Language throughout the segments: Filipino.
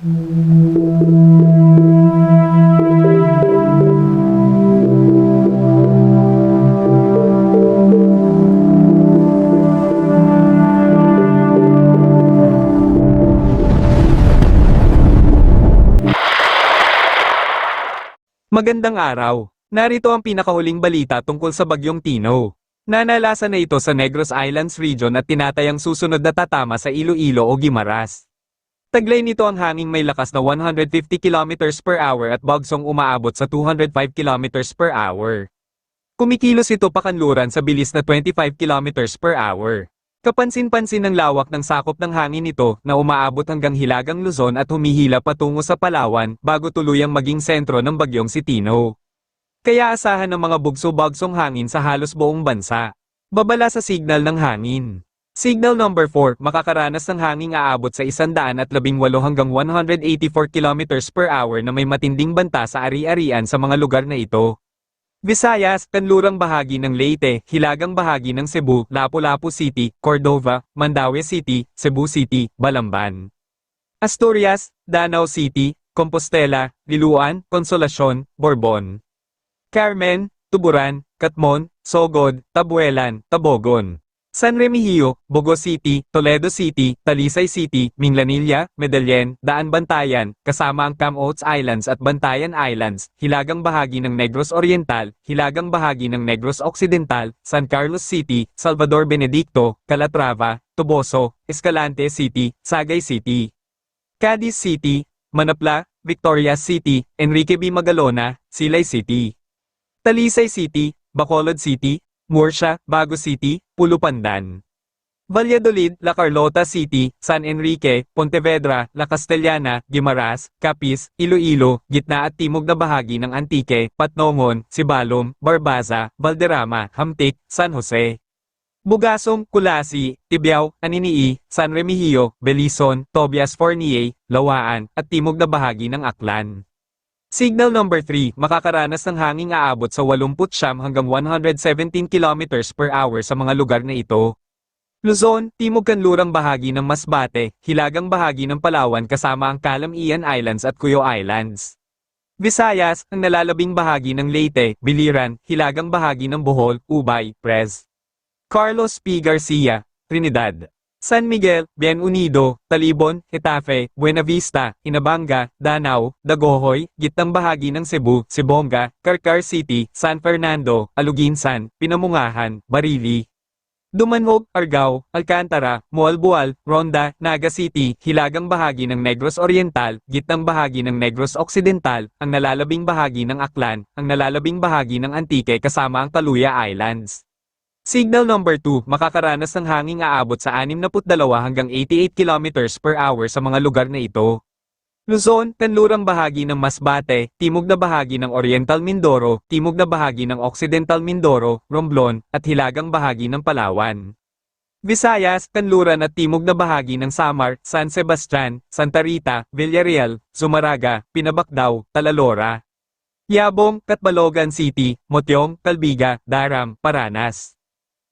Magandang araw. Narito ang pinakahuling balita tungkol sa Bagyong Tino. Nanalasa na ito sa Negros Islands region at tinatayang susunod na tatama sa Iloilo o Guimaras. Taglay nito ang hanging may lakas na 150 km per hour at bagsong umaabot sa 205 km per hour. Kumikilos ito pakanluran sa bilis na 25 km per hour. Kapansin-pansin ang lawak ng sakop ng hangin nito na umaabot hanggang Hilagang Luzon at humihila patungo sa Palawan bago tuluyang maging sentro ng bagyong si Tino. Kaya asahan ng mga bugso-bagsong hangin sa halos buong bansa. Babala sa signal ng hangin. Signal number 4, makakaranas ng hanging aabot sa 118 hanggang 184 km per hour na may matinding banta sa ari-arian sa mga lugar na ito. Visayas, kanlurang bahagi ng Leyte, hilagang bahagi ng Cebu, Lapu-Lapu City, Cordova, Mandaue City, Cebu City, Balamban. Asturias, Danau City, Compostela, Liloan, Consolacion, Borbon. Carmen, Tuburan, Catmon, Sogod, Tabuelan, Tabogon. San Remigio, Bogo City, Toledo City, Talisay City, Minglanilla, Medellin, Daan Bantayan, kasama ang Camotes Islands at Bantayan Islands, hilagang bahagi ng Negros Oriental, hilagang bahagi ng Negros Occidental, San Carlos City, Salvador Benedicto, Calatrava, Toboso, Escalante City, Sagay City. Cadiz City, Manapla, Victoria City, Enrique B. Magalona, Silay City. Talisay City, Bacolod City, Murcia, Bago City, Pulupandan. Valladolid, La Carlota City, San Enrique, Pontevedra, La Castellana, Guimaras, Capiz, Iloilo, gitna at timog na bahagi ng Antique, Patnongon, Sibalom, Barbaza, Valderrama, Hamtic, San Jose. Bugasong, Kulasi, Tibiao, Aninii, San Remigio, Belison, Tobias Fornier, Lawaan, at timog na bahagi ng Aklan. Signal number 3, makakaranas ng hanging aabot sa 89 hanggang 117 km per hour sa mga lugar na ito. Luzon, timog kanlurang bahagi ng Masbate, hilagang bahagi ng Palawan kasama ang Calamian Islands at Cuyo Islands. Visayas, ang nalalabing bahagi ng Leyte, Biliran, hilagang bahagi ng Bohol, Ubay, Prez. Carlos P. Garcia, Trinidad. San Miguel, Bien Unido, Talibon, Hetafe, Buenavista, Inabanga, Danao, Dagohoy, gitnang bahagi ng Cebu, Sibonga, Carcar City, San Fernando, Aluginsan, Pinamungahan, Barili. Dumanhog, Argao, Alcantara, Moalboal, Ronda, Naga City, hilagang bahagi ng Negros Oriental, gitnang bahagi ng Negros Occidental, ang nalalabing bahagi ng Aklan, ang nalalabing bahagi ng Antique kasama ang Taluya Islands. Signal number 2, makakaranas ng hanging aabot sa 62 hanggang 88 km per hour sa mga lugar na ito. Luzon, kanlurang bahagi ng Masbate, timog na bahagi ng Oriental Mindoro, timog na bahagi ng Occidental Mindoro, Romblon, at hilagang bahagi ng Palawan. Visayas, kanluran at timog na bahagi ng Samar, San Sebastian, Santa Rita, Villarreal, Zumaraga, Pinabacdao, Talalora. Yabong, Catbalogan City, Motyong, Calbiga, Daram, Paranas.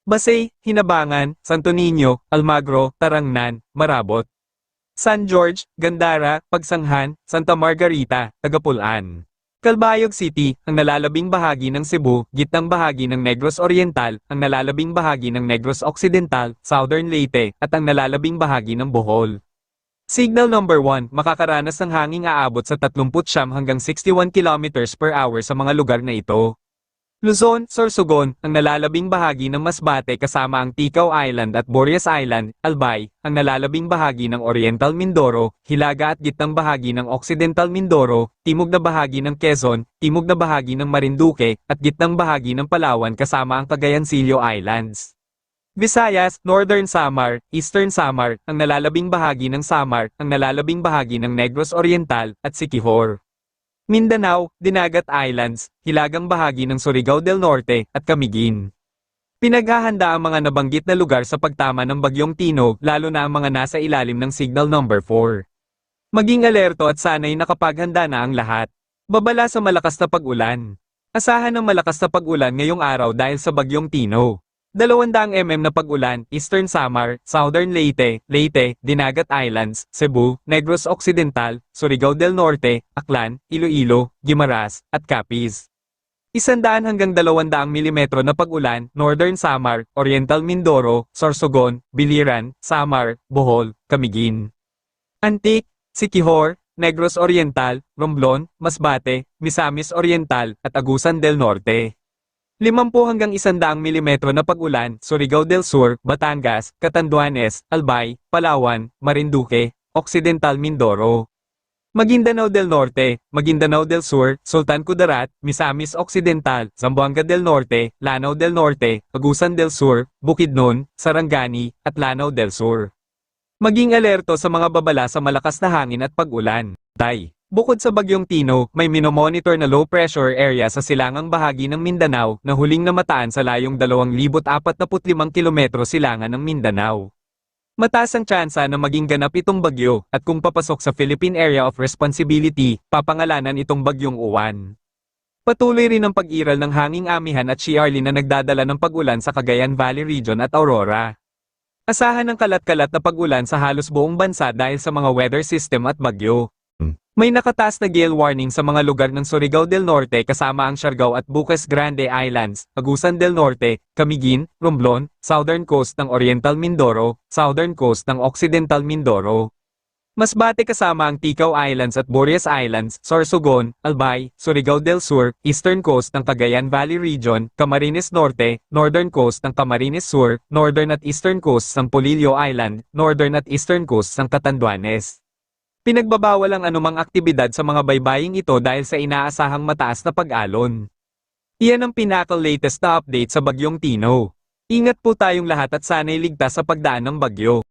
Basay, Hinabangan, Santo Niño, Almagro, Tarangnan, Marabot. San George, Gandara, Pagsanghan, Santa Margarita, Tagapulan. Calbayog City, ang nalalabing bahagi ng Cebu, gitnang bahagi ng Negros Oriental, ang nalalabing bahagi ng Negros Occidental, Southern Leyte, at ang nalalabing bahagi ng Bohol. Signal number 1, makakaranas ng hanging aabot sa 39 hanggang 61 km per hour sa mga lugar na ito. Luzon, Sorsogon, ang nalalabing bahagi ng Masbate kasama ang Ticao Island at Borias Island, Albay, ang nalalabing bahagi ng Oriental Mindoro, hilaga at gitnang bahagi ng Occidental Mindoro, timog na bahagi ng Quezon, timog na bahagi ng Marinduque, at gitnang bahagi ng Palawan kasama ang Cagayancillo Islands. Visayas, Northern Samar, Eastern Samar, ang nalalabing bahagi ng Samar, ang nalalabing bahagi ng Negros Oriental, at Siquijor. Mindanao, Dinagat Islands, hilagang bahagi ng Surigao del Norte, at Camiguin. Pinaghahanda ang mga nabanggit na lugar sa pagtama ng Bagyong Tino, lalo na ang mga nasa ilalim ng Signal number 4. Maging alerto at sana'y nakapaghanda na ang lahat. Babala sa malakas na pag-ulan. Asahan ng malakas na pag-ulan ngayong araw dahil sa Bagyong Tino. 200 mm na pag-ulan, Eastern Samar, Southern Leyte, Dinagat Islands, Cebu, Negros Occidental, Surigao del Norte, Aklan, Iloilo, Guimaras, at Capiz. 100 hanggang 200 mm na pag-ulan, Northern Samar, Oriental Mindoro, Sorsogon, Biliran, Samar, Bohol, Camiguin. Antique, Siquijor, Negros Oriental, Romblon, Masbate, Misamis Oriental, at Agusan del Norte. 50 hanggang 100 mm na pag-ulan, Surigao del Sur, Batangas, Catanduanes, Albay, Palawan, Marinduque, Occidental Mindoro. Maguindanao del Norte, Maguindanao del Sur, Sultan Kudarat, Misamis Occidental, Zamboanga del Norte, Lanao del Norte, Agusan del Sur, Bukidnon, Sarangani, at Lanao del Sur. Maging alerto sa mga babala sa malakas na hangin at pag-ulan. Bukod sa Bagyong Tino, may minomonitor na low pressure area sa silangang bahagi ng Mindanao na huling namataan sa layong 2,045 kilometro silangan ng Mindanao. Mataas ang tsansa na maging ganap itong bagyo, at kung papasok sa Philippine Area of Responsibility, papangalanan itong Bagyong Uwan. Patuloy rin ang pag-iral ng hanging amihan at Shiarly na nagdadala ng pag-ulan sa Cagayan Valley Region at Aurora. Asahan ng kalat-kalat na pag-ulan sa halos buong bansa dahil sa mga weather system at bagyo. May nakataas na gale warning sa mga lugar ng Surigao del Norte kasama ang Siargao at Bucas Grande Islands, Agusan del Norte, Camiguin, Romblon, Southern Coast ng Oriental Mindoro, Southern Coast ng Occidental Mindoro. Masbate kasama ang Ticao Islands at Borias Islands, Sorsogon, Albay, Surigao del Sur, Eastern Coast ng Cagayan Valley Region, Camarines Norte, Northern Coast ng Camarines Sur, Northern at Eastern Coast ng Polillo Island, Northern at Eastern Coast ng Catanduanes. Pinagbabawal ang anumang aktibidad sa mga baybaying ito dahil sa inaasahang mataas na pag-alon. Iyan ang pinaka-latest na update sa Bagyong Tino. Ingat po tayong lahat at sana'y ligtas sa pagdaan ng bagyo.